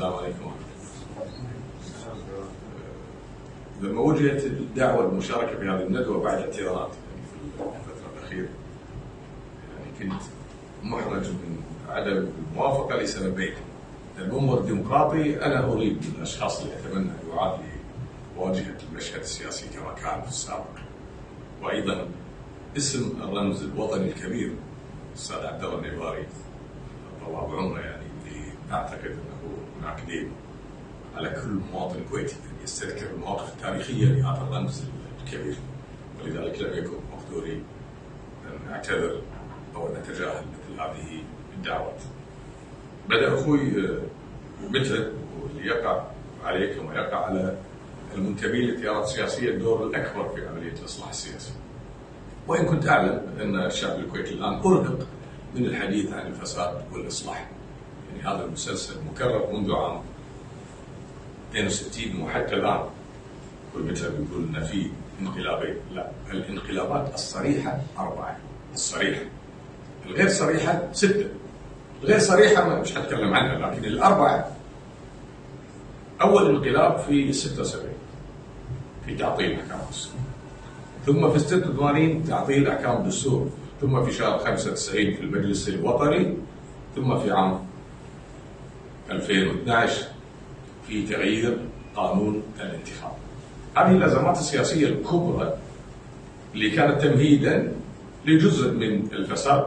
السلام عليكم ورحمة الله. لما وجهت الدعوة للمشاركة في هذه الندوة بعد اعتراضات في الفترة الأخيرة، كنت محرج من عدم الموافقة لسببين. المنبر الديمقراطي أنا أريد من الأشخاص اللي أتمنى أن يعاد لمواجهة المشهد السياسي كما كان في السابق، وأيضا اسم الرمز الوطني الكبير الأستاذ عبد الله النباري الله بعمره، اللي أعتقد أنه هناك دين على كل مواطن كويتي أن يستذكر المواقف التاريخية لهذا الرمز الكبير، ولذلك لم يكن مقدوري أن أعتذر أو أن أتجاهل مثل هذه الدعوات. بدأ أخوي مجد واللي يقع عليه كما يقع على المنتمين للتيارات السياسية الدور الأكبر في عملية الإصلاح السياسي، وإن كنت أعلم أن الشعب الكويتي الآن أرهق من الحديث عن الفساد والإصلاح. هذا المسلسل مكرر منذ عام 62 وحتى الآن كل متى بيقول أن في انقلابين. لا، الانقلابات الصريحة 4، الصريحة. الغير صريحة 6. الغير صريحة مش هتكلم عنها، لكن الأربعة: أول انقلاب في 76 في تعطيل أحكام الدستور، ثم في 86 تعطيل أحكام الدستور، ثم في شهر 95 في المجلس الوطني، ثم في عام 2012 في تغيير قانون الانتخاب. هذه الأزمات السياسية الكبرى اللي كانت تمهيدا لجزء من الفساد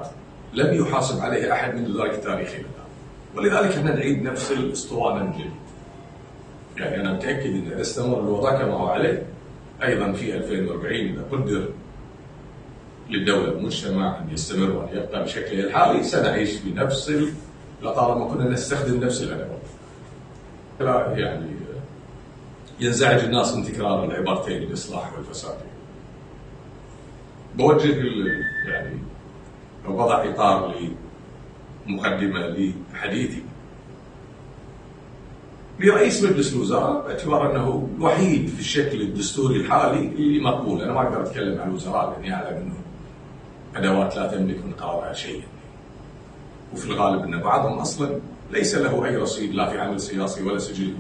لم يحاسب عليه أحد منذ ذلك التاريخ إلى الآن، ولذلك احنا نعيد نفس الأسطوانة من جديد. أنا متأكد أن إذا استمر الوضع كما هو عليه أيضا في 2040 إذا قدر للدولة المجتمع أن يستمر وأن يبقى بشكله الحالي سنعيش بنفس لطالما كنا نستخدم نفس الأدوات. لا ينزعج الناس من تكرار العبارتين الإصلاح والفساد. بوجه وضع إطار لمقدمة لحديثي لرئيس مجلس الوزراء، باعتبار أنه الوحيد في الشكل الدستوري الحالي اللي مقبول. أنا ما أقدر أتكلم عن الوزراء لأني أعلم أنه أدوات لا تملك من قرارها شيئا، وفي الغالب أن بعضهم أصلا ليس له أي رصيد لا في عمل سياسي ولا سجل.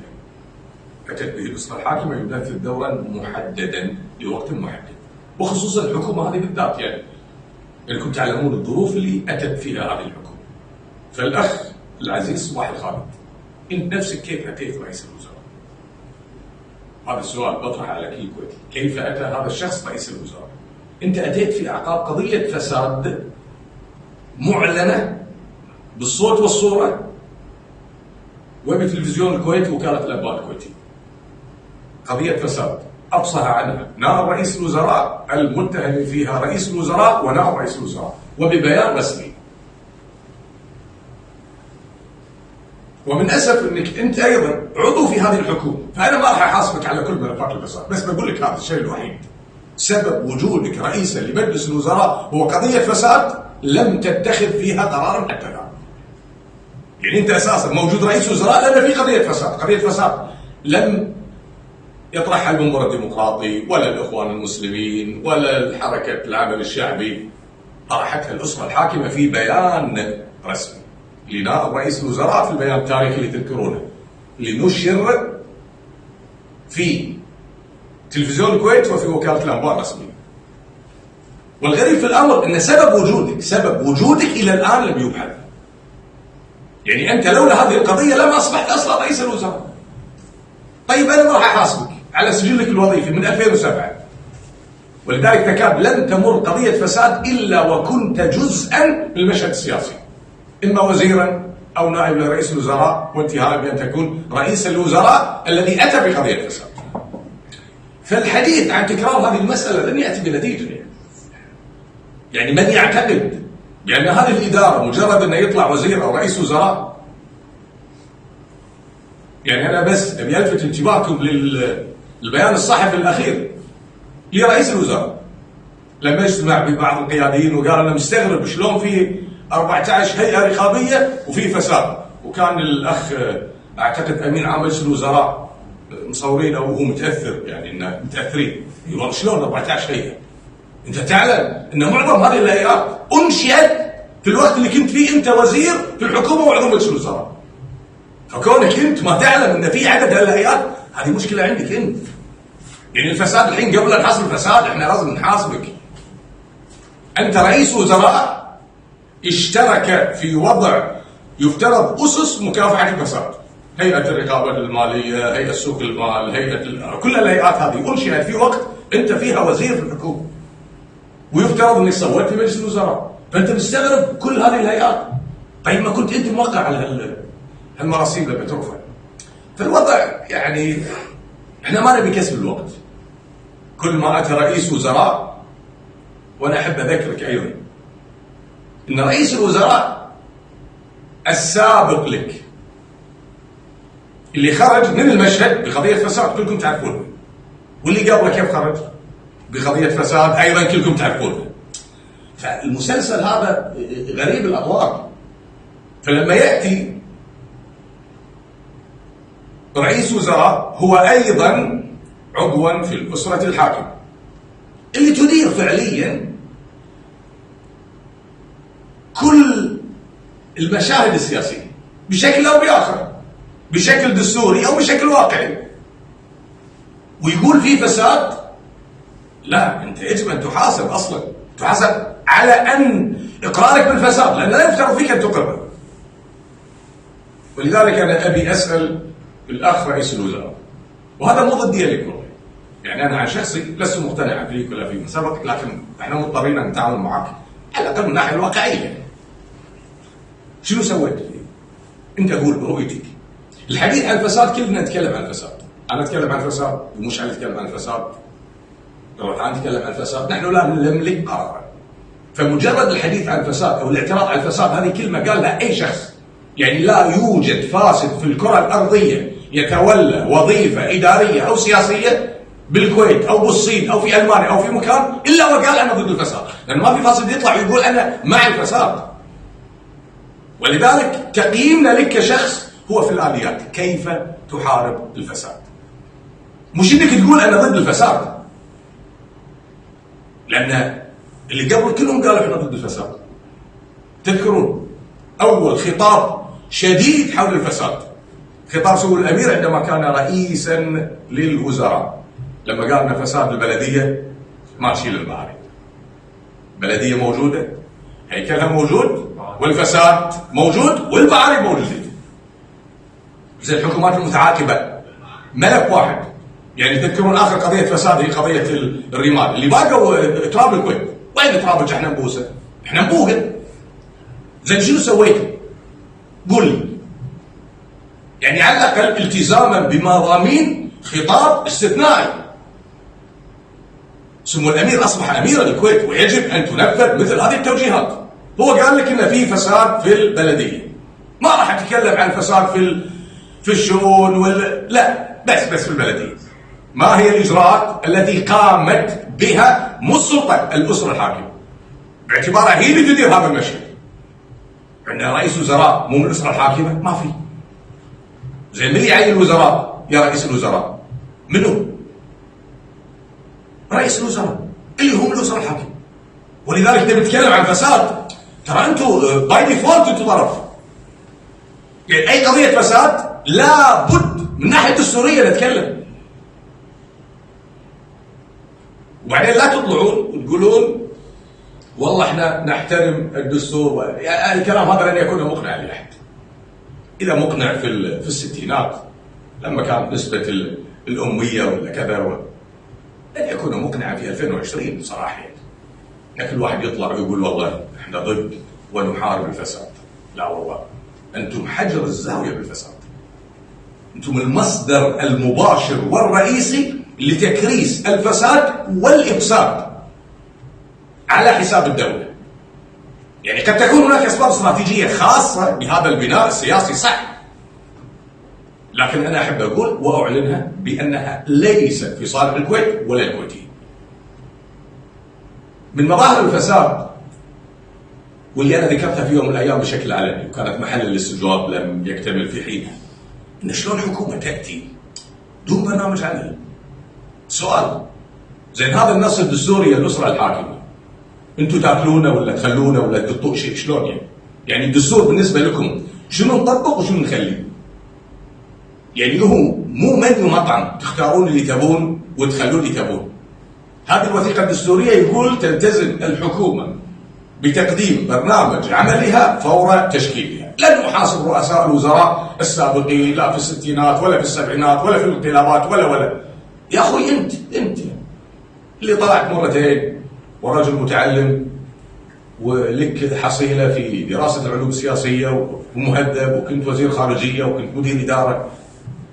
أتت به الأسرة الحاكمة يمتثل دورا محددا لوقت محدد، وخصوصا الحكومة هذه بالذات. لأنكم تعلمون الظروف اللي أتت فيها هذه الحكومة. فالأخ العزيز صباح الخالد، أنت نفسك كيف أتيت رئيس الوزراء؟ هذا السؤال بطرحه على كل كويتي. كيف أتى هذا الشخص رئيس الوزراء؟ أنت أتيت في أعقاب قضية فساد معلنة بالصوت والصورة وبتلفزيون الكويت ووكالة الأنباء الكويتي. قضية فساد أفصح عنها نائب رئيس الوزراء المتهم فيها رئيس الوزراء ونائب رئيس الوزراء، وببيان رسمي. ومن أسف أنك أنت أيضا عضو في هذه الحكومة، فأنا ما راح أحاسبك على كل ملفات الفساد، بس بقول لك هذا الشيء الوحيد. سبب وجودك رئيسا لمجلس الوزراء هو قضية فساد لم تتخذ فيها قرارا حتى الآن. أنت أساسا موجود رئيس وزراء لأن في قضية فساد. قضية فساد لم يطرحها المنبر الديمقراطي ولا الإخوان المسلمين ولا الحركة العمل الشعبي، طرحتها الأسرة الحاكمة في بيان رسمي لنائب رئيس الوزراء، في البيان التاريخي اللي تذكرونه اللي نشر في تلفزيون الكويت وفي وكالة الأنباء الرسمية. والغريب في الأمر أن سبب وجودك إلى الآن لم يبحث. أنت لولا هذه القضية لما أصبحت أصلا رئيس الوزراء. طيب أنا ما راح أحاسبك على سجلك الوظيفي من 2007، ولذلك تكاد لن تمر قضية فساد إلا وكنت جزءا من المشهد السياسي، إما وزيرا أو نائب لرئيس الوزراء، وانتهاء بأن تكون رئيس الوزراء الذي أتى بقضية فساد. فالحديث عن تكرار هذه المسألة لن يأتي بنتيجة. من يعتقد بأن هذه الإدارة مجرد أنه يطلع وزير أو رئيس وزراء، أنا بس أبي ألفت انتباهكم للبيان الصحفي الأخير لرئيس الوزراء لما اجتمع ببعض القياديين وقال أنا مستغرب شلون في 14 هيئة رقابية وفي فساد. وكان الأخ أعتقد أمين عام مجلس الوزراء مصورين أو هو متأثر، إنه متأثرين، يقول شلون 14 هيئة؟ أنت تعلم أن معظم هذه الهيئات أنشئت في الوقت اللي كنت فيه أنت وزير في الحكومة وعضو مجلس الوزراء. فكونك انت ما تعلم ان في عدد هالهيئات، هذه مشكله عندك انت. يعني الفساد الحين قبل ان نحصل الفساد احنا لازم نحاسبك. انت رئيس وزراء اشترك في وضع يفترض اسس مكافحه الفساد. هيئه الرقابه الماليه، هيئه سوق المال، كل الهيئات هذه انشئت في وقت انت فيها وزير في الحكومه. ويفترض انك سويت في مجلس الوزراء، فانت مستغرب كل هذه الهيئات. طيب ما كنت انت موقع على هالمراسيم لما ترفع. فالوضع يعني احنا ما نبي كسب الوقت. كل ما اتى رئيس وزراء، وانا احب اذكرك ايضا ان رئيس الوزراء السابق لك اللي خرج من المشهد بقضيه فساد كلكم تعرفونها، واللي قبله كيف خرج بقضيه فساد ايضا كلكم تعرفونها. فالمسلسل هذا غريب الاطوار. فلما ياتي رئيس وزراء هو ايضا عضوا في الاسره الحاكمه اللي تدير فعليا كل المشاهد السياسيه بشكل او باخر، بشكل دستوري او بشكل واقعي، ويقول في فساد. لا، انت يجب ان تحاسب اصلا، تحاسب على ان اقرارك بالفساد، لان لا يفترض فيك ان تقر. ولذلك انا ابي اسال الاخ رئيس الوزراء، وهذا مو ضدي لك والله، يعني انا عن شخصي لست مقتنعا فيك ولا فيما سبق، لكن احنا مضطرين ان نتعامل معك على الاقل من الناحيه الواقعيه. شنو سويت؟ انت قول برؤيتك. الحديث عن الفساد كلنا نتكلم عن الفساد، انا اتكلم عن الفساد ومش علي يتكلم عن الفساد، روحان يتكلم عن الفساد، نحن لا نملك قرارا. فمجرد الحديث عن الفساد او الاعتراض على الفساد هذه كلمه قالها اي شخص. يعني لا يوجد فاسد في الكره الارضيه يتولى وظيفه اداريه او سياسيه بالكويت او بالصين او في المانيا او في مكان الا وقال انا ضد الفساد، لان ما في فاسد يطلع ويقول انا مع الفساد. ولذلك تقييمنا لك كشخص هو في الاليات، كيف تحارب الفساد. مش انك تقول انا ضد الفساد، لان اللي قبل كلهم قالوا احنا ضد الفساد. تذكرون اول خطاب شديد حول الفساد خطاب سمو الامير عندما كان رئيسا للوزراء، لما قال ان فساد البلديه ما تشيل المعارف. بلديه موجوده، هيكلها موجود، والفساد موجود، والمعارف موجودين. زي الحكومات المتعاقبه ملف واحد. يعني تذكرون اخر قضيه فساد هي قضيه الرمال، اللي باقوا تراب الكويت. وين تراب اللي احنا نبوسه؟ احنا نبوقه. زين شنو سويتوا؟ قول لي. يعني على الاقل التزاما بمضامين خطاب استثنائي. سمو الامير اصبح امير الكويت ويجب ان تنفذ مثل هذه التوجيهات. هو قال لك ان في فساد في البلديه. ما راح اتكلم عن فساد في الشؤون لا، بس في البلديه. ما هي الاجراءات التي قامت بها مو السلطه الاسره الحاكمه؟ باعتبارها هي اللي تدير هذا المشهد. عندنا رئيس وزراء مو من الاسره الحاكمه؟ ما في. زين من اللي يعين الوزراء يا رئيس الوزراء؟ منو؟ رئيس الوزراء اللي هو من الاسره الحاكمه. ولذلك تبي تتكلم عن فساد، ترى انتم باي ديفولت انتم طرف. يعني اي قضيه فساد لابد من ناحيه الدستوريه نتكلم. وبعدين لا تطلعون وتقولون والله احنا نحترم الدستور يعني الكلام هذا لن يكون مقنعا لاحد. اذا مقنع في الستينات لما كانت نسبه الاميه ولا كذا لن يكون مقنعا في 2020 بصراحه. يعني كل واحد يطلع ويقول والله احنا ضد ونحارب الفساد. لا والله، انتم حجر الزاويه بالفساد. انتم المصدر المباشر والرئيسي لتكريس الفساد والافساد على حساب الدوله. يعني قد تكون هناك اسباب استراتيجيه خاصه بهذا البناء السياسي صح، لكن انا احب اقول واعلنها بانها ليست في صالح الكويت ولا الكويتيين. من مظاهر الفساد واللي انا ذكرتها في يوم من الايام بشكل علني وكانت محل الاستجواب لم يكتمل في حينها، ان شلون حكومه تاتي دون برنامج عمل. سؤال، زين هذا النص الدستوري للاسره الحاكمه انتم تاكلونه ولا تخلونه ولا تقطوا شيء؟ شلون يعني؟ يعني الدستور بالنسبه لكم شنو نطبق وشنو نخليه؟ يعني هو مو منيو مطعم تختارون اللي تبون وتخلون اللي تبون. هذه الوثيقة الدستورية يقول تلتزم الحكومة بتقديم برنامج عملها فور تشكيلها. لن نحاسب رؤساء الوزراء السابقين لا في الستينات ولا في السبعينات ولا في الانقلابات ولا. يا أخوي أنت اللي طلعت مرتين ورجل متعلم ولك حصيلة في دراسة العلوم السياسية ومهذب وكنت وزير خارجية وكنت مدير إدارة.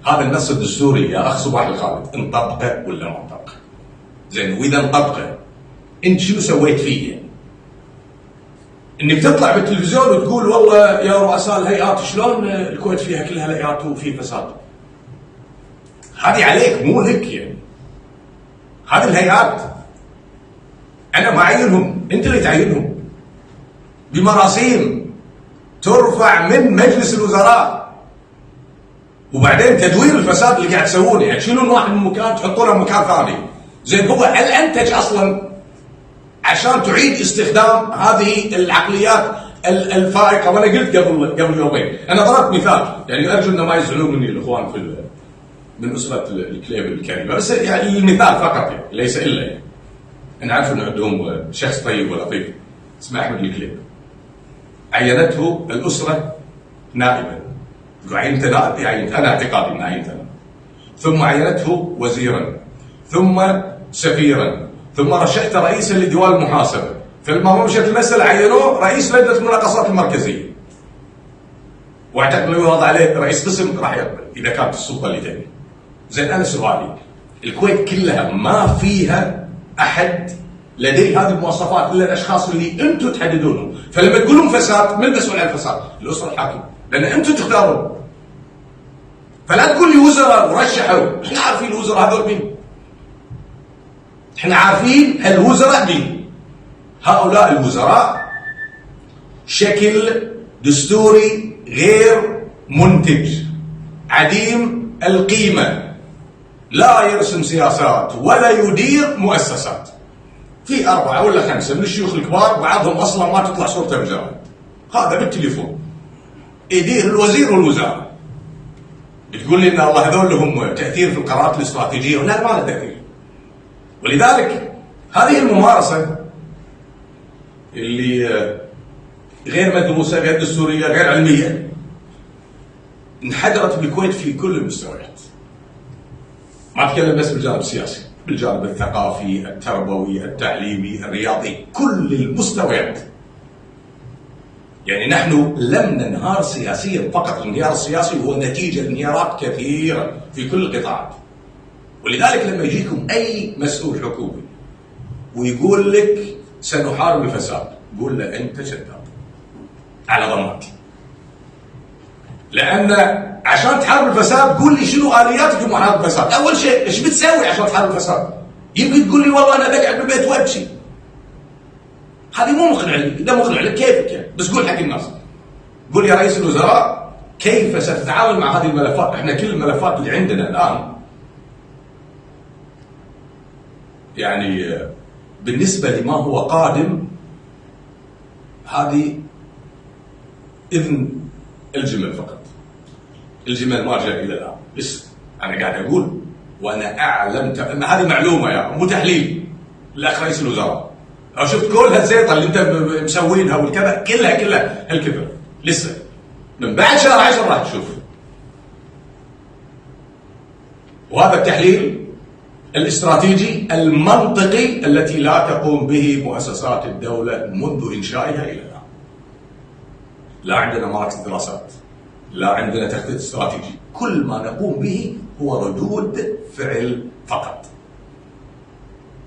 هذا النص الدستوري يا أخ صباح الخالد انطبقه ولا ما انطبقه؟ زين، وإذا انطبقه أنت شنو سويت فيه؟ انك تطلع بالتلفزيون وتقول والله يا رؤساء الهيئات شلون الكويت فيها كلها هيئات وفي فساد. هذه عليك مو لك يعني. هذه الهيئات انا ما اعينهم، انت اللي تعينهم بمراسيم ترفع من مجلس الوزراء، وبعدين تدوير الفساد اللي قاعد تسوونه، يعني تشيلون واحد من مكان تحطونه مكان ثاني. زين، هو هل انتج اصلا عشان تعيد استخدام هذه العقليات الفائقه؟ وانا قلت قبل يومين، انا ضربت مثال، يعني ارجو انه ما يزعلون مني الاخوان من اسره الكليب الكريمه، بس يعني المثال فقط يعني ليس الا يعني. انا عارف انه عندهم شخص طيب ولطيف اسمه احمد الكليب، عينته الاسره نائبا. عينت نائب، عينت انا اعتقادي ان عينت انا، ثم عينته وزيرا، ثم سفيرا، ثم رشحت رئيسا لديوان المحاسبه. فلما مشت المساله عينوه رئيس لجنه المناقصات المركزيه، واعتقد لو يوضع عليه رئيس قسم راح يقبل اذا كانت السلطه اللي تبي. زين، انا سؤالي، الكويت كلها ما فيها احد لديه هذه المواصفات الا الاشخاص اللي انتم تحددونهم. فلما تقولون فساد، من المسؤول عن الفساد؟ الاسره الحاكمه، لان انتم تختارون. فلا تقول لي وزراء ورشحوا، احنا عارفين الوزراء هذول مين، احنا عارفين الوزراء مين. هؤلاء الوزراء شكل دستوري غير منتج، عديم القيمة، لا يرسم سياسات ولا يدير مؤسسات. في 4 ولا 5 من الشيوخ الكبار بعضهم اصلا ما تطلع صورته بالجرائد، هذا بالتليفون يدير الوزير والوزارة. بتقول لي ان الله هذول لهم تأثير في القرارات الاستراتيجية؟ لا، ما له تأثير. ولذلك هذه الممارسة اللي غير مدروسة، غير دستورية، غير علمية، انحدرت بالكويت في كل المستويات. ما أتكلم بس بالجانب السياسي، بالجانب الثقافي، التربوي، التعليمي، الرياضي، كل المستويات. يعني نحن لم ننهار سياسيا فقط، الانهيار السياسي هو نتيجة انهيارات كثيرة في كل القطاعات. ولذلك لما يجيكم أي مسؤول حكومي ويقول لك سنحارب الفساد، قول له أنت كذاب على ضمانتي. لأن عشان تحارب الفساد قول لي شنو آلياتك في محاربة الفساد. أول شيء إيش بتسوي عشان تحارب الفساد؟ يمكن تقول لي والله أنا بقعد بالبيت وأبكي، هذه مو مقنع لي. إذا مقنع لك كيفك يعني، بس قول حق الناس، قول يا رئيس الوزراء كيف ستتعامل مع هذه الملفات. احنا كل الملفات اللي عندنا الآن يعني بالنسبة لما هو قادم هذه إذن الجمل فقط. الجمل ما جاء إلى الآن، بس أنا قاعد أقول وأنا أعلم هذه معلومة يا مو تحليل. الأخ رئيس الوزراء لو شفت كل هالزيطة اللي أنت مسوينها والكذا كلها هالكثر، لسه من بعد شهر 10 راح تشوف. وهذا التحليل الاستراتيجي المنطقي التي لا تقوم به مؤسسات الدولة منذ إنشائها إلى الآن. لا عندنا مراكز دراسات، لا عندنا تخطيط استراتيجي، كل ما نقوم به هو ردود فعل فقط.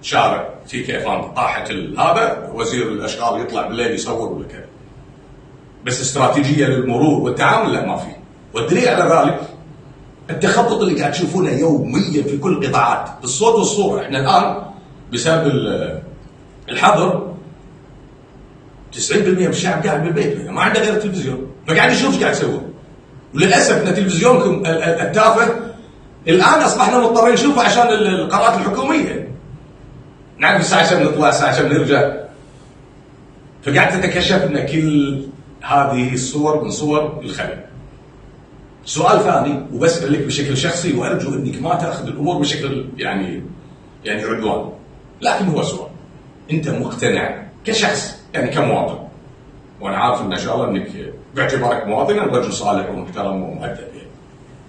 شارع في كيفان طاحت هذا وزير الأشغال يطلع بالليل يصور ولا كذا، بس استراتيجية للمرور والتعامل لا ما في. والدليل على ذلك التخبط اللي قاعد تشوفونه يوميا في كل القطاعات بالصوت والصورة. احنا الآن بسبب الحظر 90% من الشعب قاعد بالبيت، ما عنده غير التلفزيون، فقاعد يشوف ايش قاعد يسوي. وللاسف ان تلفزيونكم التافه الان اصبحنا مضطرين نشوفه عشان القرارات الحكوميه. نعرف الساعه كم نطلع، الساعه كم نرجع. فقاعد تتكشف ان كل هذه الصور من صور الخلل. سؤال ثاني وبسألك بشكل شخصي، وأرجو أنك ما تأخذ الأمور بشكل يعني عدوان، لكن هو سؤال. أنت مقتنع كشخص يعني كمواطن، وأنا عارف إن شاء الله أنك باعتبارك مواطنا رجل صالح ومحترم ومؤدب يعني،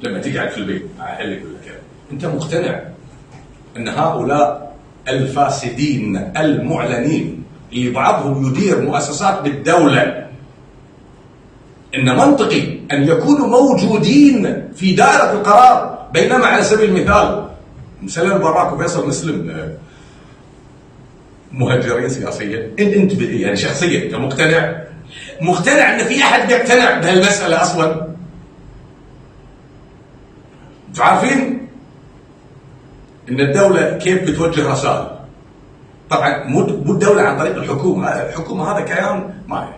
لما تقعد في البيت مع أهلك ولا كذا، أنت مقتنع أن هؤلاء الفاسدين المعلنين اللي بعضهم يدير مؤسسات بالدولة، إن منطقي أن يكونوا موجودين في دائرة القرار، بينما على سبيل المثال مثلا باراك وفيصل مسلم مهجرين سياسيا، أنت يعني شخصيا مقتنع أن في أحد يقتنع بهالمسألة أصلا؟ أنتم عارفين أن الدولة كيف بتوجه رسائل؟ طبعا مو الدولة عن طريق الحكومة، الحكومة هذا كيان ما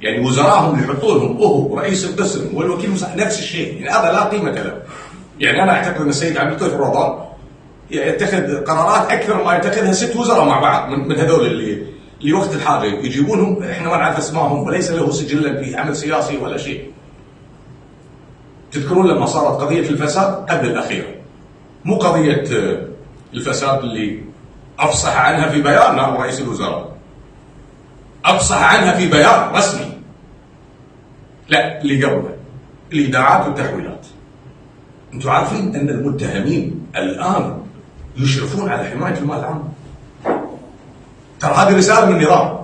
يعني وزراهم اللي يحطوا لهم هو رئيس القسم والوكيل نفس الشيء، يعني هذا لا قيمة له. يعني أنا أعتقد أن السيد عبد اللطيف الرضا يتخذ قرارات أكثر ما يتخذها 6 وزراء مع بعض من هذول اللي وقت الحاجة يجيبونهم، إحنا ما نعرف اسمائهم وليس له سجلا في عمل سياسي ولا شيء. تذكرون لما صارت قضية الفساد قبل الأخيرة، مو قضية الفساد اللي أفصح عنها في بيان نائب رئيس الوزراء، أفصح عنها في بيان رسمي، لا اللي قبله الإيداعات والتحويلات. أنتم عارفين أن المتهمين الآن يشرفون على حماية المال العام؟ ترى هذه رسالة من النظام،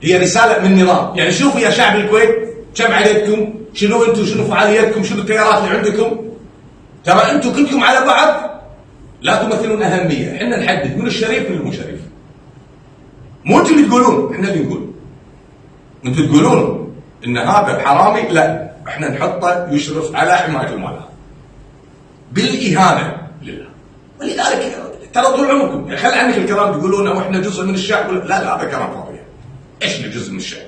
هي رسالة من النظام. يعني شوفوا يا شعب الكويت كم عددكم، شنو أنتم، شنو فعاليتكم، شنو التيارات اللي عندكم. ترى أنتم كلكم على بعض لا تمثلون أهمية، احنا نحدد من الشريف من المشرف. مو انتم اللي تقولون، احنا اللي نقول. انتم تقولون ان هذا حرامي، لا احنا نحطه يشرف على حماية المال بالإهانة لله. ولذلك ترى طول عمركم يعني خل عنك الكلام تقولون واحنا جزء من الشعب، لا هذا كلام فاضي. ايش اللي جزء من الشعب؟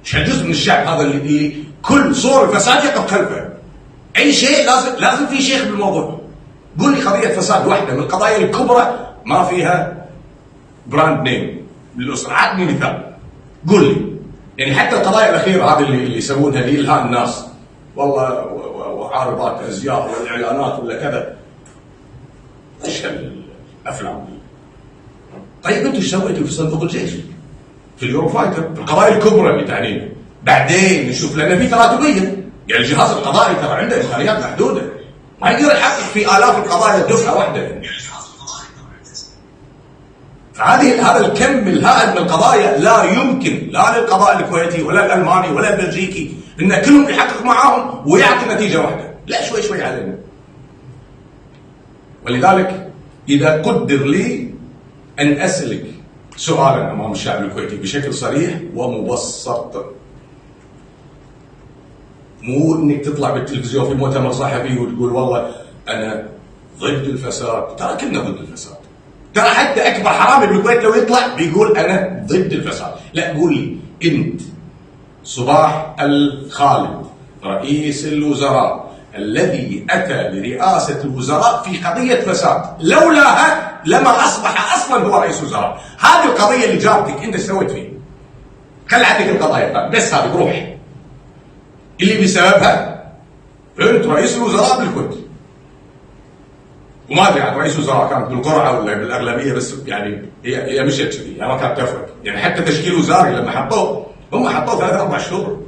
ايش جزء من الشعب هذا اللي كل صور الفساد يقف خلفه؟ اي شيء لازم في شيخ بالموضوع. قول لي قضية فساد واحدة من القضايا الكبرى ما فيها براند نيم للأسرة، عطني مثال. قول لي يعني حتى القضايا الأخيرة هذه اللي يسوونها لإلهاء الناس، والله وعارضات أزياء والإعلانات ولا كذا، إيش هالأفلام دي؟ طيب أنتم ايش سويتوا في صندوق الجيش؟ في اليوروفايتر، في القضايا الكبرى اللي تعنينا. بعدين نشوف لأن في تراتبية، يعني الجهاز القضائي ترى عنده إمكانيات محدودة، ما يقدر يحقق في آلاف القضايا دفعة واحدة. هذا الكم الهائل من القضايا لا يمكن لا للقضاء الكويتي ولا الألماني ولا البلجيكي إن كلهم يحقق معاهم ويعطي نتيجة واحدة، لا شوي علينا. ولذلك إذا قدر لي أن أسألك سؤالا أمام الشعب الكويتي بشكل صريح ومبسط، مو انك تطلع بالتلفزيون في مؤتمر صحفي وتقول والله انا ضد الفساد، ترى كلنا ضد الفساد. ترى حتى اكبر حرامي بالكويت لو يطلع بيقول انا ضد الفساد. لا قول لي انت صباح الخالد رئيس الوزراء الذي اتى لرئاسة الوزراء في قضية فساد، لولاها لما اصبح اصلا هو رئيس وزراء. هذه القضية اللي جابتك انت سويت فيه. خل عندك القضايا بس هذه بروح اللي بسببها انت رئيس الوزراء بالكويت. وما ادري عن رئيس الوزراء كانت بالقرعه ولا بالاغلبيه، بس يعني هي مشيت كذي، يعني ما كانت تفرق. يعني حتى تشكيل وزاري لما حطوه هم حطوه 3-4 شهور،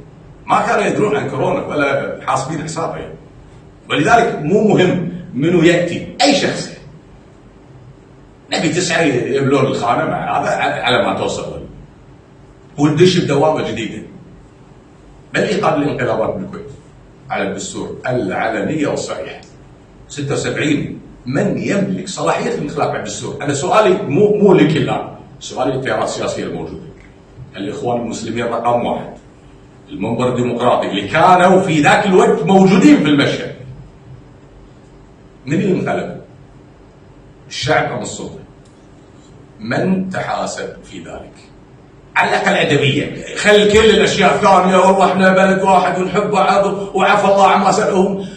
ما كانوا يدرون عن كورونا ولا حاسبين حسابها يعني. ولذلك مو مهم منو ياتي، اي شخص نبي 9 يملون الخانه مع هذا على ما توصل وندش بدوامه جديده. بل إيقاد الانقلابات بالكويت على الدستور العلنية والصريحة 76 من يملك صلاحية الانقلاب على الدستور؟ أنا سؤالي مو لك الآن، سؤالي للتيارات السياسية الموجودة، الإخوان المسلمين رقم 1، المنبر الديمقراطي اللي كانوا في ذاك الوقت موجودين في المشهد. من اللي انقلب؟ الشعب أم السلطة؟ من تحاسب في ذلك؟ على الأقل أدبية، خل كل الأشياء الثانية والله إحنا بلد واحد ونحب بعض وعفى الله عما سلفهم.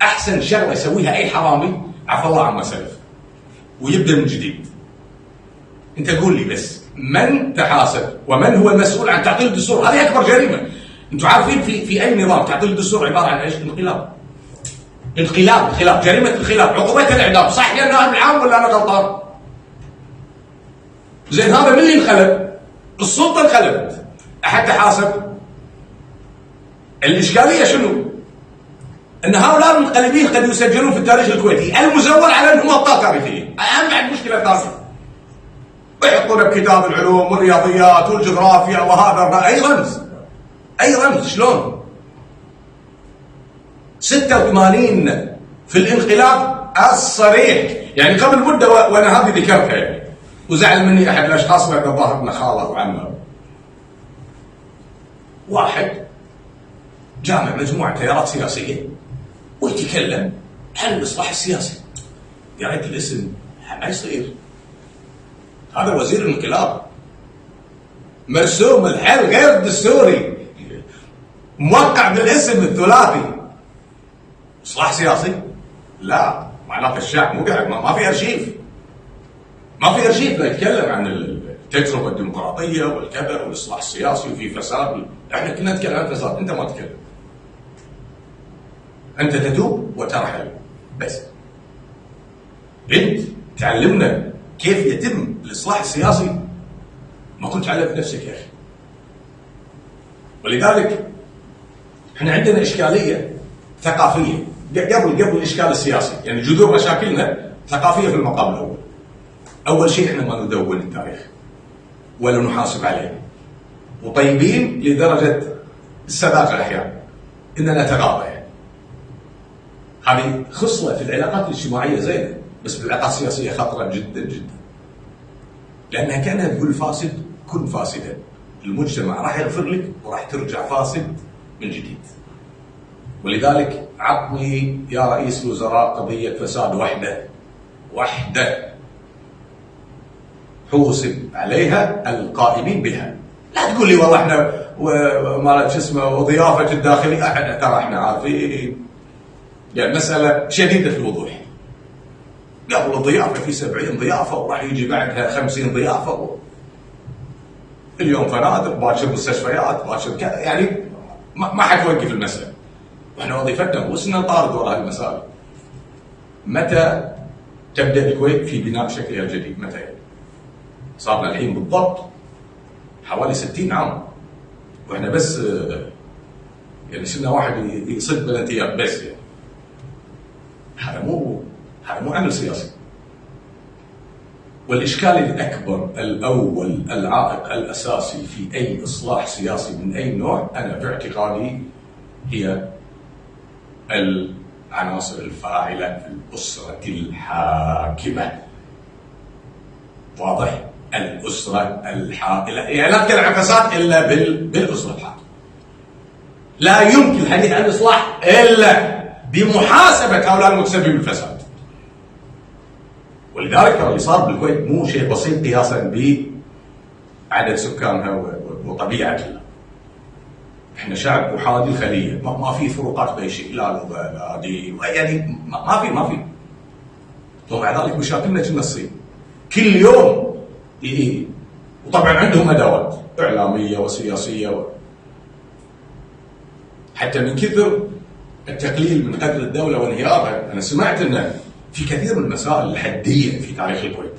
أحسن شغلة يسويها أي حرامي عفى الله عما سلف ويبدأ من جديد. أنت قول لي بس من تحاسب ومن هو المسؤول عن تعطيل الدستور؟ هذه أكبر جريمة. انتم عارفين في اي نظام تعطيل الدستور عباره عن ايش؟ انقلاب، جريمه الخلاف عقوبتها الاعدام، صح يا نائب العام ولا انا غلطان؟ زين هذا من اللي انقلب؟ السلطه انقلبت، احد حاسب؟ الاشكاليه شنو؟ ان هؤلاء المنقلبين قد يسجلون في التاريخ الكويتي المزور على انهم ابطال تاريخيين، اهم بعد مشكله ثانيه. ويحطون بكتاب العلوم والرياضيات والجغرافيا وهذا اي رمز شلون؟ 86 في الانقلاب الصريح، يعني قبل مده وانا هذه ذكرتها يعني، وزعل مني احد الاشخاص لانه ظاهر ابن خاله وعمه. واحد جامع مجموعه تيارات سياسيه ويتكلم عن الاصلاح السياسي. يا ريت الاسم ما يصير. هذا وزير الانقلاب مرسوم الحل غير دستوري، موقع بالاسم الثلاثي. اصلاح سياسي؟ لا، معناته الشعب مو قاعد، ما في ارشيف، لا يتكلم عن التجربه الديمقراطيه والكذا والاصلاح السياسي وفي فساد. احنا كنا نتكلم عن فساد، انت ما تتكلم. انت تتوب وترحل بس. انت تعلمنا كيف يتم الاصلاح السياسي، ما كنت تعلمت نفسك يا اخي. ولذلك احنا عندنا اشكاليه ثقافيه قبل الاشكال السياسي، يعني جذور مشاكلنا ثقافيه في المقام الاول. اول شيء احنا ما ندون التاريخ ولا نحاسب عليه، وطيبين لدرجه السذاجه احيانا اننا نتغاضى. يعني هذه خصله في العلاقات الاجتماعيه زينه، بس بالعلاقات السياسيه خطره جدا جدا، لانها كانها تقول فاسد كن فاسدا، المجتمع راح يغفر لك وراح ترجع فاسد من جديد. ولذلك عطني يا رئيس الوزراء قضيه فساد واحده حوسب عليها القائمين بها. لا تقول لي والله احنا ما شو اسمه وضيافه الداخليه، ترى احنا عارفين. يعني مساله شديده في الوضوح. قبل الضيافه في 70 ضيافه وراح يجي بعدها 50 ضيافه. اليوم فنادق، باكر مستشفيات، باكر كذا، يعني ما حتوقف المساله. واحنا وظيفتنا وصلنا نطارد وراء المسائل. متى تبدا الكويت في بناء شكلها الجديد؟ متى يعني؟ صار لنا الحين بالضبط حوالي 60 عام، واحنا بس يعني صرنا واحد يصد بلنتيات بس. يعني هذا مو عمل سياسي. والاشكال الاكبر الاول العائق الاساسي في اي اصلاح سياسي من اي نوع، انا في اعتقادي هي العناصر الفاعله في الاسره الحاكمه. واضح؟ الاسره الحاكمه، يعني لا نتكلم عن فساد الا بالاسره الحاكمه. لا يمكن الحديث عن الاصلاح الا بمحاسبه هؤلاء المتسببين بالفساد. ولذلك اللي صار بالكويت مو شيء بسيط قياسا بعدد سكانها وطبيعتها. احنا شعب احادي الخليه، ما في فروقات بين شيء، لا لغه لا دين، يعني ما في. ومع ذلك مشاكلنا كنا الصين كل يوم. وطبعا عندهم ادوات اعلاميه وسياسيه حتى من كثر التقليل من قدر الدوله وانهيارها. انا سمعت انه في كثير من المسائل الحديه في تاريخ الكويت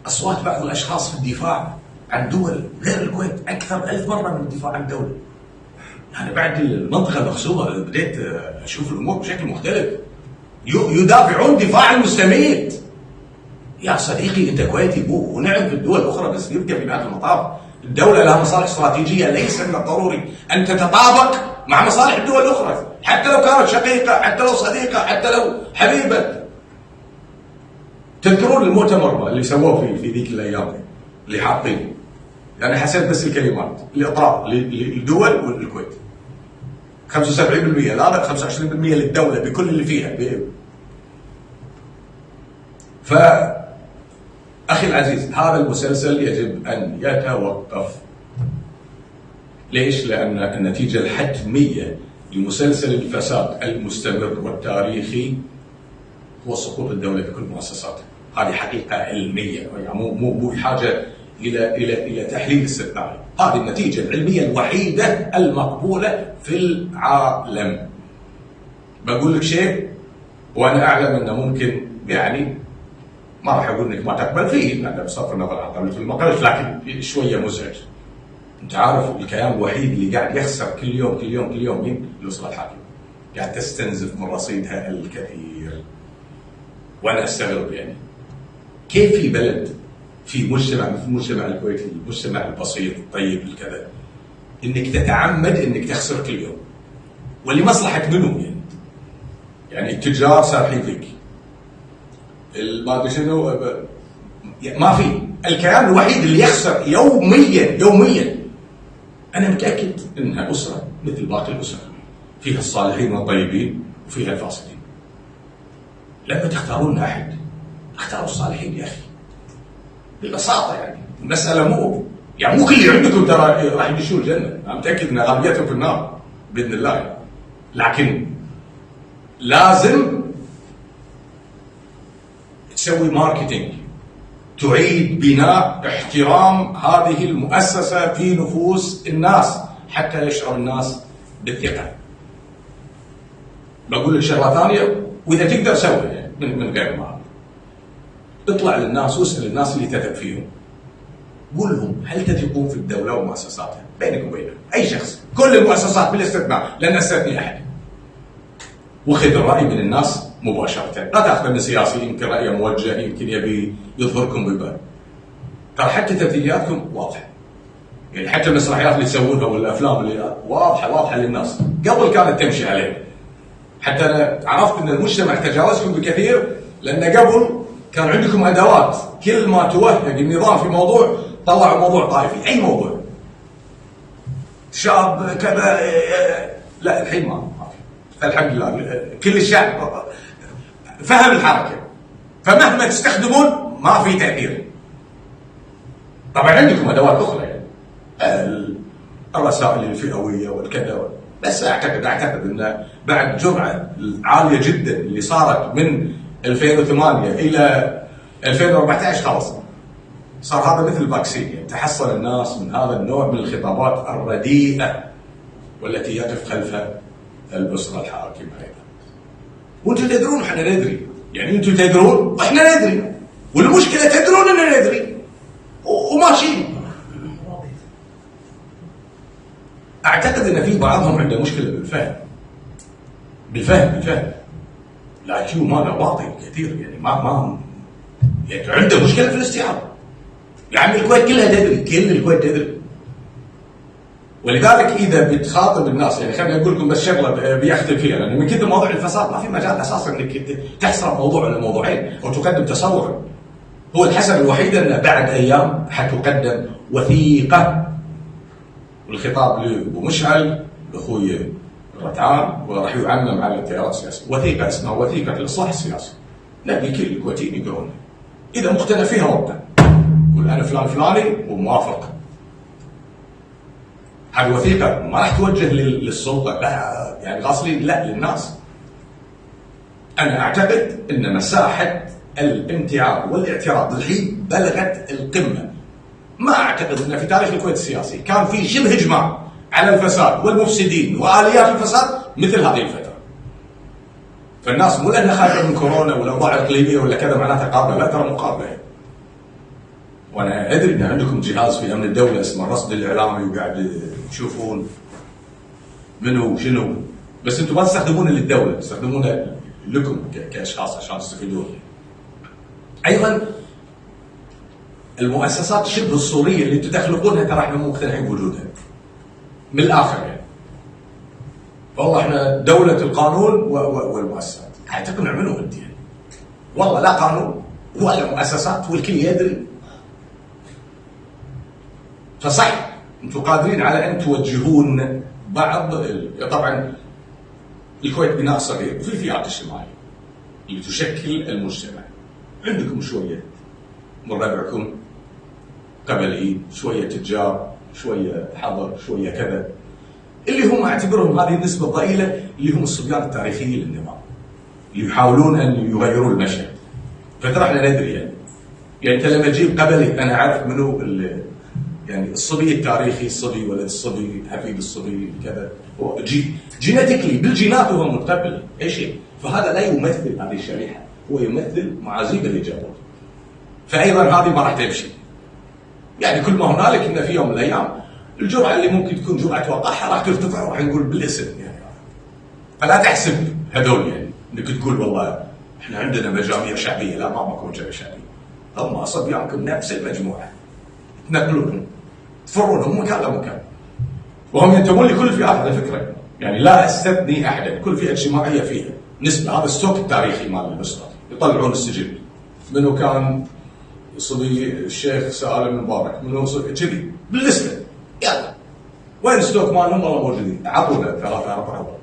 اصوات بعض الاشخاص في الدفاع عن دول غير الكويت اكثر 1000 مره من الدفاع عن الدوله. يعني بعد المنطقه المغصوبه بديت اشوف الامور بشكل مختلف. يدافعون دفاع المستميت. يا صديقي انت كويتي، ونعم في الدول الاخرى، بس يبقى في نهايه المطاف الدوله لها مصالح استراتيجيه، ليس من الضروري ان تتطابق مع مصالح الدول الاخرى، حتى لو كانت شقيقه، حتى لو صديقه، حتى لو حبيبه. تذكرون المؤتمر اللي سووه في ذيك الايام اللي حاطين، يعني حسيت بس الكلمات، الاطراء للدول والكويت 75%، لا 25% للدوله بكل اللي فيها. أخي العزيز، هذا المسلسل يجب أن يتوقف. ليش؟ لأن النتيجة الحتمية لمسلسل الفساد المستمر والتاريخي هو سقوط الدولة بكل مؤسساتها. هذه حقيقة علمية، يعني مو بحاجة إلى تحليل استثنائي. هذه النتيجة العلمية الوحيدة المقبولة في العالم. بقول لك شيء وأنا أعلم أنه ممكن يعني ما راح أقول إنك ما تقبل فيه، أنا بصرف النظر عن قبل في المقالة، لكن شوية مزعج. أنت عارف الكيان الوحيد اللي قاعد يخسر كل يوم كل يوم كل يوم مين؟ الأسرة الحاكمة. قاعد تستنزف من رصيدها الكثير. وأنا أستغرب يعني كيف في بلد في مجتمع مثل المجتمع الكويتي، المجتمع البسيط الطيب الكذا، انك تتعمد انك تخسر كل يوم، ولمصلحة منهم يعني التجار سارحين فيك، ما ادري شنو، ما في. الكيان الوحيد اللي يخسر يوميا انا متاكد انها اسره مثل باقي الاسر، فيها الصالحين والطيبين وفيها الفاسدين. لما تختارون احد اختاروا الصالحين يا اخي، ببساطه. يعني المساله مو كل اللي عندكم ترى راح يدشون الجنه، انا متاكد ان غالبيتهم في النار باذن الله يعني. لكن لازم تسوي ماركتينج، تعيد بناء احترام هذه المؤسسه في نفوس الناس حتى يشعر الناس بالثقه. بقول لك شغله ثانيه، واذا تقدر سوي يعني من غير ما اطلع للناس واسال الناس اللي تثق فيهم، قول لهم هل تثقون في الدوله ومؤسساتها؟ بينك وبينهم اي شخص، كل المؤسسات بلا استثناء، لن استثني احد. وخذ الراي من الناس مباشره، لا تاخذ من سياسي يمكن رايه موجه، يمكن يبي يظهركم ببال. ترى حتى تمثيلياتكم واضحه، يعني حتى المسرحيات اللي تسوونها والافلام اللي واضحه للناس، قبل كانت تمشي عليه. حتى انا عرفت ان المجتمع تجاوزكم بكثير، لان قبل كان عندكم ادوات، كل ما توهق النظام في موضوع طلعوا موضوع طائفي، اي موضوع شاب كذا. لا الحين ما في، فالحمد لله كل الشعب فهم الحركه، فمهما تستخدمون ما في تاثير. طبعا عندكم ادوات اخرى يعني الرسائل الفئويه والكذا، بس اعتقد ان بعد جرعه عاليه جدا اللي صارت من 2008 الى 2014 خلاص صار هذا مثل الفاكسين، يعني تحصل الناس من هذا النوع من الخطابات الرديئه والتي يقف خلفها الاسره الحاكمه ايضا. وانتم تدرون احنا ندري، يعني انتم تدرون واحنا ندري، والمشكله تدرون اننا ندري وماشيين. اعتقد ان في بعضهم عنده مشكله بالفهم. لا كيو ماله واطي كثير، يعني ما يعني عنده مشكله في الاستيعاب. يا عمي الكويت كلها تدري، كل الكويت تدري. ولذلك اذا بتخاطب الناس، يعني خليني اقول لكم بس شغله بيختم فيها، لان من كثر موضوع الفساد ما في مجال اساسا انك تحصر موضوع ولا موضوعين او تقدم تصور. هو الحسن الوحيد ان بعد ايام حتقدم وثيقه، والخطاب لابو مشعل لاخوي الرتعان، وراح يعمم على التيارات السياسيه، وثيقه اسمها وثيقه الاصلاح السياسي. نبي كل الكويتيين يقرونها، اذا مقتنع فيها وقع قول انا فلان فلاني وموافق. هذه الوثيقه ما راح توجه للسلطه، لا يعني غاصلين، لا للناس. انا اعتقد ان مساحه الامتعاض والاعتراض الحين بلغت القمه. ما اعتقد ان في تاريخ الكويت السياسي كان في شبه اجماع على الفساد والمفسدين واليات الفساد مثل هذه الفتره. فالناس مو لانها خايفه من كورونا والاوضاع الاقليميه ولا كذا معناتها قابله، لا ترى مقابله. وانا ادري ان عندكم جهاز في امن الدوله اسمه الرصد الاعلامي وقاعد تشوفون منو وشنو، بس انتم ما تستخدمونه للدوله، تستخدمونه لكم كاشخاص عشان تستفيدون. ايضا المؤسسات شبه الصوريه اللي انتم تخلقونها ترى احنا مو مقتنعين بوجودها. من الاخر يعني والله احنا دوله القانون والمؤسسات، حتقنع منو انت يعني؟ والله لا قانون ولا مؤسسات والكل يدري. فصح انتم قادرين على ان توجهون بعض طبعا الكويت بناء صغير وفي فئات اجتماعيه اللي تشكل المجتمع. عندكم شويه من ربعكم قبليين، شويه تجار، شويه حضر، شويه كذا، اللي هم اعتبرهم هذه النسبه الضئيله اللي هم الصبيان التاريخيين للنظام اللي يحاولون ان يغيرون المشهد. فترى احنا ندري يعني انت لما تجيب قبلي انا اعرف منو يعني الصبي التاريخي، الصبي ولد الصبي، حفيد الصبي، كذا جينيتيكلي بالجينات هو متقبل اي شيء، فهذا لا يمثل هذه الشريحه، هو يمثل معازيم اللي جابوه. فايضا هذه ما راح تمشي. يعني كل ما هنالك ان في يوم من الايام الجرعه اللي ممكن تكون جرعه وقاحه راح ترتفع وراح نقول بالاسم يعني. فلا تحسب هذول يعني انك تقول والله احنا عندنا مجاميع شعبيه، لا ما ماكو مجاميع شعبيه. هم صبيانكم نفس المجموعه. تنقلونهم تفرونهم من مكان لمكان. وهم ينتمون لكل الفئات على فكره. يعني لا استثني احدا، كل فئه اجتماعيه فيها نسبه. هذا الستوك التاريخي مال الاسره. يطلعون السجل. منو كان صبي الشيخ سالم المبارك، منو صبي كذي باللسته. يلا وين ستوك مالهم؟ والله موجودين. عطونا 3-4.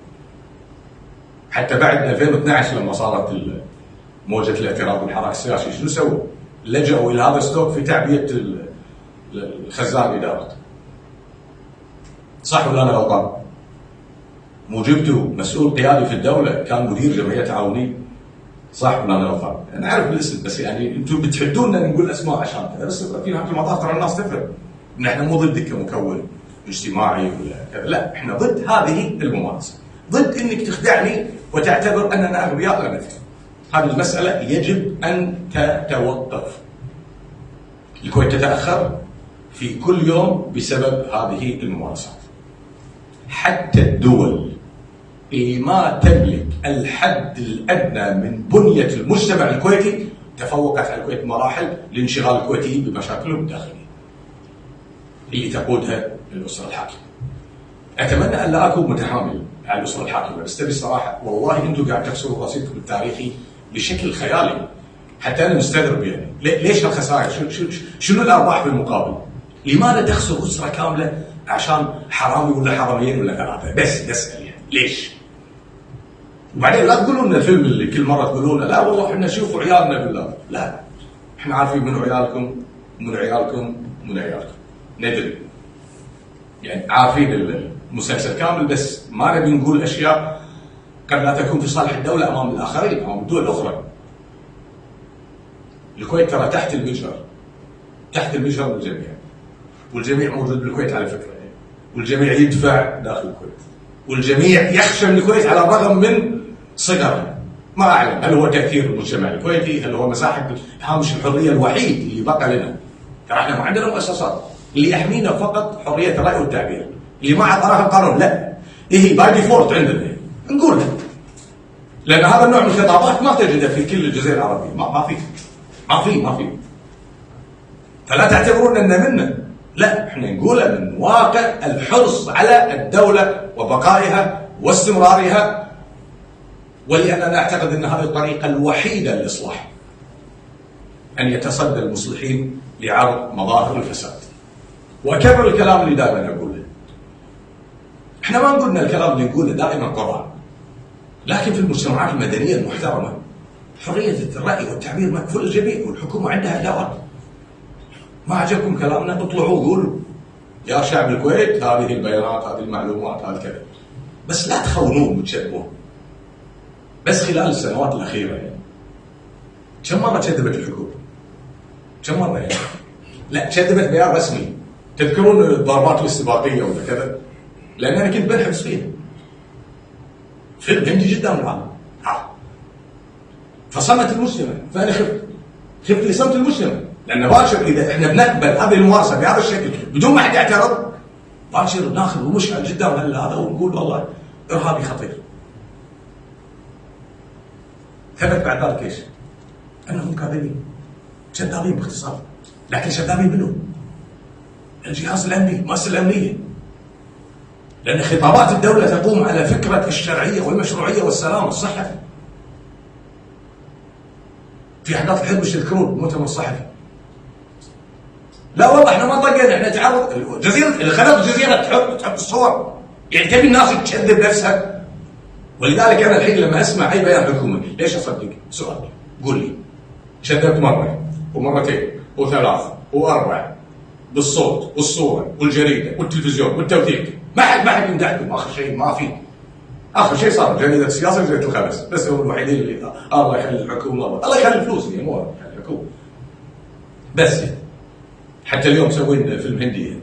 حتى بعد 2012 لما صارت موجه الاعتراض والحراك السياسي شنو سووا؟ لجأوا الى هذا الستوك في تعبئه الخزان الاداره. صح ولا انا غلطان؟ مو جبتوا مسؤول قيادي في الدوله كان مدير جمعيه تعاونيه؟ صح ولا انا غلطان؟ انا اعرف الاسم بس يعني انتم بتحدونا نقول اسماء عشان كذا، بس في نهايه المطاف ترى الناس تفهم ان احنا مو ضدك كمكون اجتماعي ولا كذا، لا احنا ضد هذه الممارسه، ضد انك تخدعني وتعتبر اننا اغبياء لا نفهم. هذه المساله يجب ان تتوقف. الكويت تتاخر في كل يوم بسبب هذه الممارسات. حتى الدول اللي ما تملك الحد الادنى من بنيه المجتمع الكويتي تفوقت على الكويت مراحل لانشغال الكويتيين بمشاكلهم الداخليه اللي تقودها الاسره الحاكمه. اتمنى ان لا اكون متحامل على الاسره الحاكمه، بس تبي الصراحه والله انتم قاعد تكسروا رصيدكم التاريخي بشكل خيالي. حتى انا مستغرب يعني ليش الخسائر؟ شنو الارباح بالمقابل؟ لماذا تخسر اسره كامله عشان حرامي ولا حراميين ولا ثلاثه؟ بس اسال يعني ليش؟ وبعدين لا تقولوا لنا الفيلم اللي كل مره تقولونه لا والله احنا نشوفوا عيالنا بالله، لا احنا عارفين منو عيالكم ومن عيالكم ومن عيالكم، ندري يعني عارفين المسلسل كامل، بس ما نبي نقول اشياء قد لا تكون في صالح الدوله امام الاخرين امام الدول الاخرى. الكويت ترى تحت المجهر، تحت المجهر الجميع، والجميع موجود بالكويت على فكره، والجميع يدفع داخل الكويت، والجميع يخشى من الكويت على الرغم من صغرها. ما اعلم هل هو تاثير المجتمع الكويتي، هل هو مساحه هامش الحريه الوحيد اللي بقى لنا. ترى احنا ما عندنا مؤسسات، اللي يحمينا فقط حريه الراي والتعبير، اللي ما اعطاها القانون لا هي باي ديفولت عندنا نقولها، لان هذا النوع من الخطابات ما تجده في كل الجزيره العربيه، ما في. فلا تعتبرون ان منا، لا احنا نقوله من واقع الحرص على الدوله وبقائها واستمرارها، ولاننا نعتقد ان هذه الطريقه الوحيده للاصلاح، ان يتصدى المصلحين لعرض مظاهر الفساد. واكرر الكلام اللي دائما اقوله، احنا ما نقولنا الكلام اللي نقوله دائما قرآن، لكن في المجتمعات المدنيه المحترمه حريه الراي والتعبير مكفول الجميع، والحكومه عندها ادوات. ما عجبكم كلامنا اطلعوا قولوا يا شعب الكويت هذه البيانات، هذه المعلومات، هذا كذا، بس لا تخونون وتشذبون. بس خلال السنوات الاخيره يعني كم مره كذبت الحكومه؟ كم مره يعني؟ لا كذبت بيان رسمي. تذكرون الضربات الاستباقيه ولا كذا؟ لان انا كنت بنحبس فيها. فيلم هندي جدا من هذا. فصمت المجتمع، فانا خفت لصمت المجتمع، لان باكر اذا احنا بنقبل هذه الممارسه بهذا الشكل بدون ما حد يعترض، باكر ناخذ ومشعل جدا هذا ونقول والله ارهابي خطير. ثبت بعد ذلك ايش؟ انهم كاذبين، كذابين باختصار. لكن كذابين منهم؟ الجهاز الامني، المؤسسه الامنيه. لان خطابات الدوله تقوم على فكره الشرعيه والمشروعيه والسلام والصحه. في احداث الحرب مش تذكرون مؤتمر صحفي؟ لا والله احنا ما طقنا، احنا تعرض جزيره الخلق الجزيره تحط الصور، يعني تبي الناس تكذب نفسها. ولذلك انا الحين لما اسمع اي بيان حكومي ليش اصدق؟ سؤال، قول لي كذبت مره ومرتين وثلاث واربع بالصوت والصوره والجريده والتلفزيون والتوثيق، ما حد يمدحكم. اخر شيء ما في، اخر شيء صار جريده السياسه وجريده الخبز، بس هم الوحيدين اللي الله يخلي الحكومه، الله يخلي الفلوس، هي مو يخلي الحكومه بس. حتى اليوم مسوين فيلم هندي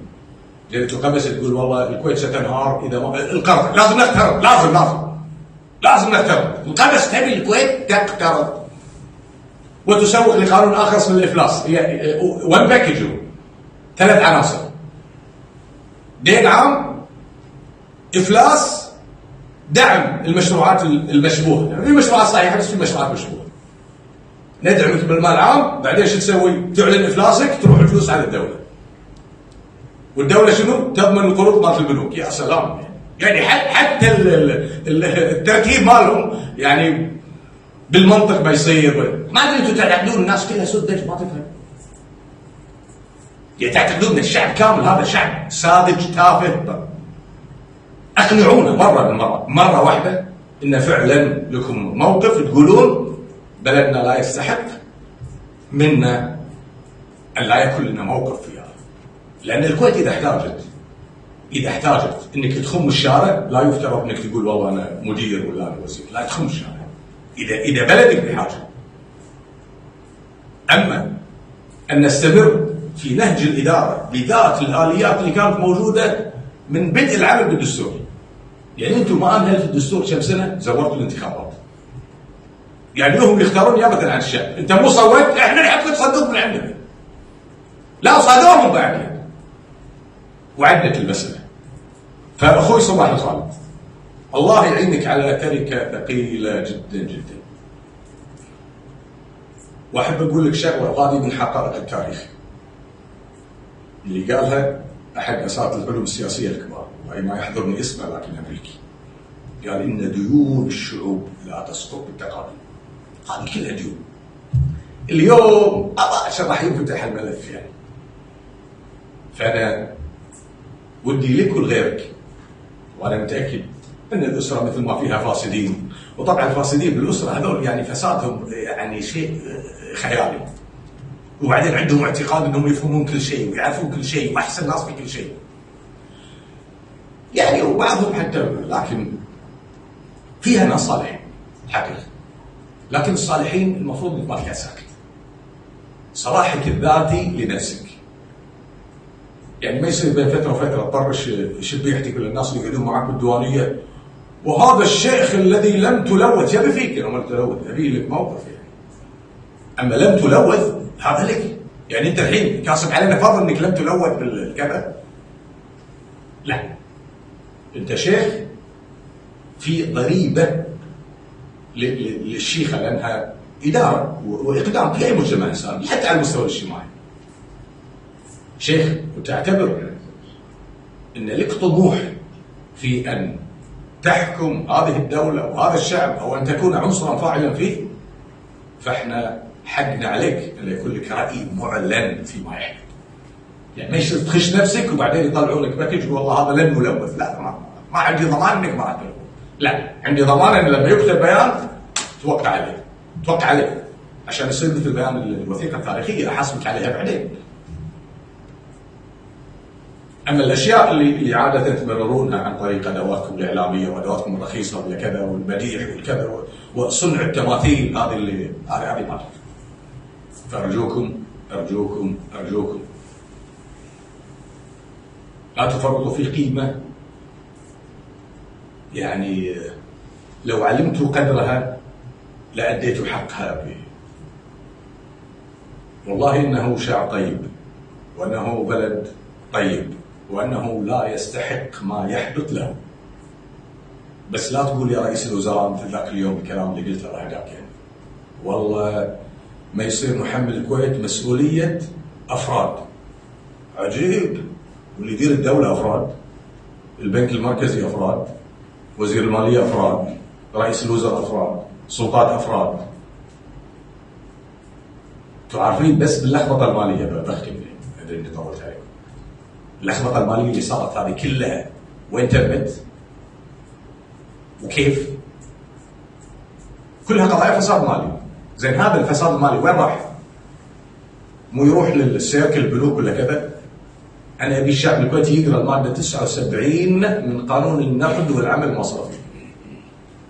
جريدة القبس تقول والله الكويت ستنهار اذا ما القرض لازم نقترض، لازم نقترض. القبس تبي الكويت تقترض وتسوق لقانون اخر اسمه الافلاس. هي وان باكج، 3 عناصر: دين عام، افلاس، دعم المشروعات المشبوهه. يعني في مشروعات صحيحه بس في مشروعات مشبوهه. ندعمك بالمال العام، بعدين شو تسوي؟ تعلن افلاسك، تروح الفلوس على الدوله. والدوله شنو؟ تضمن القروض مالت البنوك. يا سلام، يعني حتى الترتيب مالهم يعني بالمنطق ما يصير. ما ادري انتم تعتقدون الناس كلها سذج ما تفهم؟ يعني تعتقدون ان الشعب كامل هذا شعب ساذج تافه؟ اقنعونا مره واحده ان فعلا لكم موقف تقولون بلدنا لا يستحق منا ان لا يكون لنا موقف في هذا. لان الكويت اذا احتاجت انك تخم الشارع، لا يفترض انك تقول والله انا مدير ولا انا وزير، لا تخم الشارع اذا بلدك بحاجه. اما ان نستمر في نهج الاداره بذات الاليات اللي كانت موجوده من بدء العمل بالدستور. يعني انتم ما انهلت الدستور كم سنه زورتوا الانتخابات. يعني لهم يختارون نيابه عن الشعب. انت مو صوت، احنا نحط لك صندوق من عندنا. لا، صادوهم بعدين وعدت المساله. فاخوي صباح الخير، الله يعينك على تركه ثقيله جدا جدا. واحب اقول لك شغله، وهذه من حقائق التاريخ اللي قالها احد اساتذه العلوم السياسيه الكبار، وهي ما يحضرني اسمه لكن امريكي. قال ان ديون الشعوب لا تسقط بالتقادم. هذه كلها ديون. اليوم اباشر راح ينفتح الملف يعني. فانا ودي لك ولغيرك، وانا متاكد ان الاسره مثل ما فيها فاسدين، وطبعا الفاسدين بالاسره هذول يعني فسادهم يعني شيء خيالي، وبعدين عندهم اعتقاد انهم يفهمون كل شيء ويعرفون كل شيء واحسن ناس في كل شيء. يعني وبعضهم حتى، لكن فيها ناس صالحين حقيقة. لكن الصالحين المفروض انك ما فيها ساكت. صلاحك الذاتي لنفسك. يعني ما يصير بين فتره وفتره تطرش شبيحتك للناس اللي يقعدون معك بالديوانيه، وهذا الشيخ الذي لم تلوث يبي فيك لو ما تلوث، يبي لك موقف يعني. اما لم تلوث هذا لك. يعني انت الحين كاسب علينا فضل انك لم تلوث بالكذا؟ لا، انت شيخ في ضريبه للشيخه، لانها اداره واقدام في اي مجتمع انساني حتى على المستوى الاجتماعي. شيخ وتعتبر ان لك طموح في ان تحكم هذه الدوله وهذا الشعب او ان تكون عنصرا فاعلا فيه، فاحنا حقنا عليك ان يكون لك راي معلن فيما يحدث. يعني ما يصير تخش نفسك وبعدين يطلعوا لك باكج والله هذا لن ملوث. لا، ما عندي ضمان انك ما راح تلوث. لا، عندي ضمان ان لما يكتب بيان توقع عليه عشان يصير مثل بيان الوثيقه التاريخيه احاسبك عليها بعدين. اما الاشياء اللي عاده تمررونها عن طريق ادواتكم الاعلاميه وادواتكم الرخيصه ولا كذا والمديح والكذا وصنع التماثيل، هذه ما تنفع. فارجوكم ارجوكم ارجوكم لا تفرطوا في قيمه يعني لو علمتوا قدرها لأديتوا حقها. والله إنه شعب طيب، وأنه بلد طيب، وأنه لا يستحق ما يحدث له. بس لا تقول يا رئيس الوزراء مثل ذاك اليوم الكلام اللي قلته هذاك يعني. والله ما يصير نحمل الكويت مسؤولية أفراد. عجيب، واللي يدير الدولة أفراد، البنك المركزي أفراد، وزير المالية أفراد، رئيس الوزراء أفراد، سلطات أفراد. تعرفين بس باللخبطة المالية بختم أدري إني طولت عليكم. اللخبطة المالية اللي صارت هذه كلها وين تمت؟ وكيف؟ كلها قضايا فساد مالي. زين هذا الفساد المالي وين راح؟ مو يروح للسيركل البنوك ولا كذا؟ أنا أبي الشعب الكويتي يقرأ المادة 79 من قانون النقد والعمل المصرفي.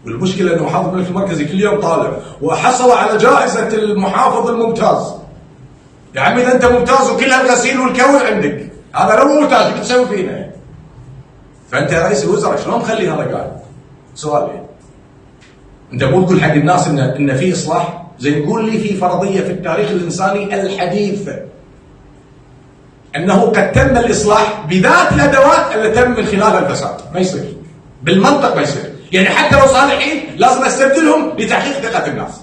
والمشكلة أنه محافظ الملك المركزي كل يوم طالع وحصل على جائزة المحافظ الممتاز. يا عمي ده انت ممتاز وكل هالغسيل والكون عندك، هذا لو ممتاز ايش بتسوي فينا؟ فانت يا رئيس الوزراء شلون مخلي هذا قاعد؟ سؤالين. انت مو تقول حق الناس ان في اصلاح؟ زين قول لي في فرضيه في التاريخ الانساني الحديث انه قد تم الاصلاح بذات الادوات اللي تم من خلالها الفساد. ما يصير بالمنطق، ما يصير. يعني حتى لو صالحين لازم استبدلهم لتحقيق ثقه الناس.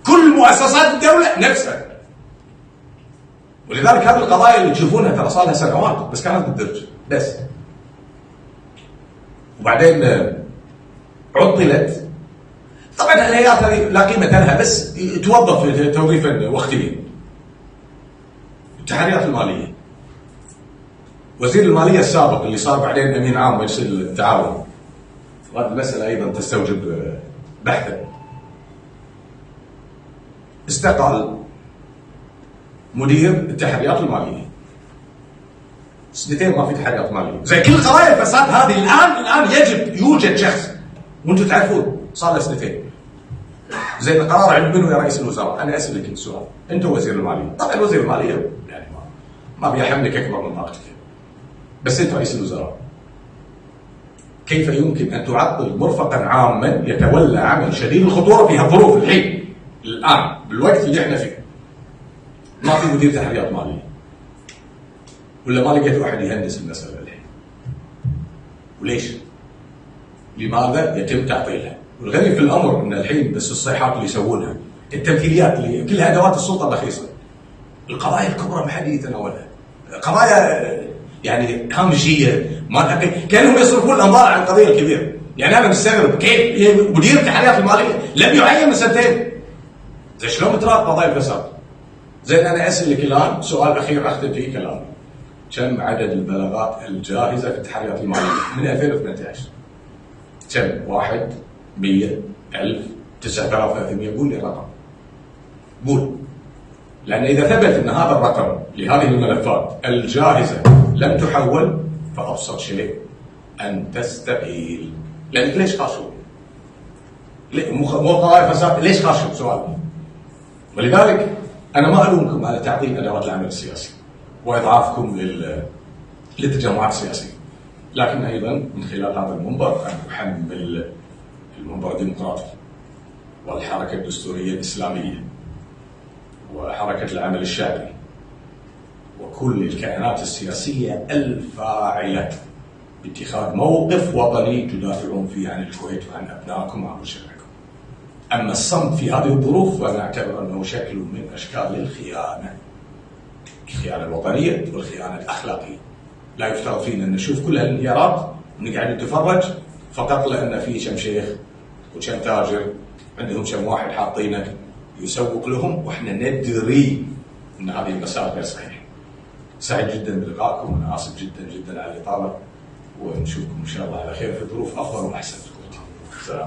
كل مؤسسات الدوله نفسها. ولذلك هذه القضايا اللي تشوفونها ترى صار لها سنوات بس كانت بالدرج بس. وبعدين عطلت. طبعا الهيئات هذه لا قيمه لها بس توظف توظيفا وقتيا. التحريات الماليه. وزير الماليه السابق اللي صار بعدين امين عام مجلس التعاون. وهذه المساله ايضا تستوجب بحثا. استقال مدير التحريات الماليه. سنتين ما في تحريات ماليه، زي كل قضايا الفساد هذه الان يجب يوجد شخص وانتم تعرفون صار له سنتين. زين القرار عند منو يا رئيس الوزراء؟ انا اسالك انت سؤال، انت وزير الماليه، طبعا وزير الماليه يعني ما بيحملك اكبر من طاقتك. بس انت رئيس الوزراء كيف يمكن ان تعطل مرفقا عاما يتولى عمل شديد الخطوره في هالظروف الحين الان بالوقت اللي احنا فيه؟ ما في مدير تحريات ماليه. ولا ما لقيت واحد يهندس المساله الحين. وليش؟ لماذا يتم تعطيلها؟ والغريب في الامر ان الحين بس الصيحات اللي يسوونها، التمثيليات اللي كلها ادوات السلطه الرخيصه. القضايا الكبرى ما حد يتناولها. قضايا يعني هامشيه ما كانهم يصرفون الانظار عن القضيه الكبيره. يعني انا مستغرب كيف مدير التحريات الماليه لم يعين من سنتين. زين شلون بتراقب قضايا الفساد؟ زين انا اسالك الان سؤال اخير اختم فيه كلامي. كم عدد البلاغات الجاهزه في التحريات الماليه من 2018؟ كم؟ 1 100 1000 9300؟ قول لي رقم. قول. لان اذا ثبت ان هذا الرقم لهذه الملفات الجاهزه لم تحول فابسط شيء ان تستقيل. لانك ليش خاشوا؟ مو قضايا فساد، ليش خاشوا؟ سؤال. ولذلك انا ما الومكم على تعطيل ادوات العمل السياسي واضعافكم للتجمعات السياسيه، لكن ايضا من خلال هذا المنبر ان احمل المنبر الديمقراطي والحركه الدستوريه الاسلاميه وحركه العمل الشعبي وكل الكيانات السياسيه الفاعله باتخاذ موقف وطني تدافعون فيه عن الكويت وعن ابنائكم وعن مجتمعكم. اما الصمت في هذه الظروف فانا اعتبر انه شكل من اشكال الخيانه. الخيانه الوطنيه والخيانه الاخلاقيه. لا يفترض فينا ان نشوف كل هالانهيارات ونقعد نتفرج فقط لان في كم شيخ وكم تاجر عندهم كم واحد حاطينه يسوق لهم واحنا ندري ان هذه المسائل غير صحيحه. سعيد جدا بلقائكم وانا اسف جدا جدا على الاطاله ونشوفكم ان شاء الله على خير في ظروف افضل واحسن. سلام.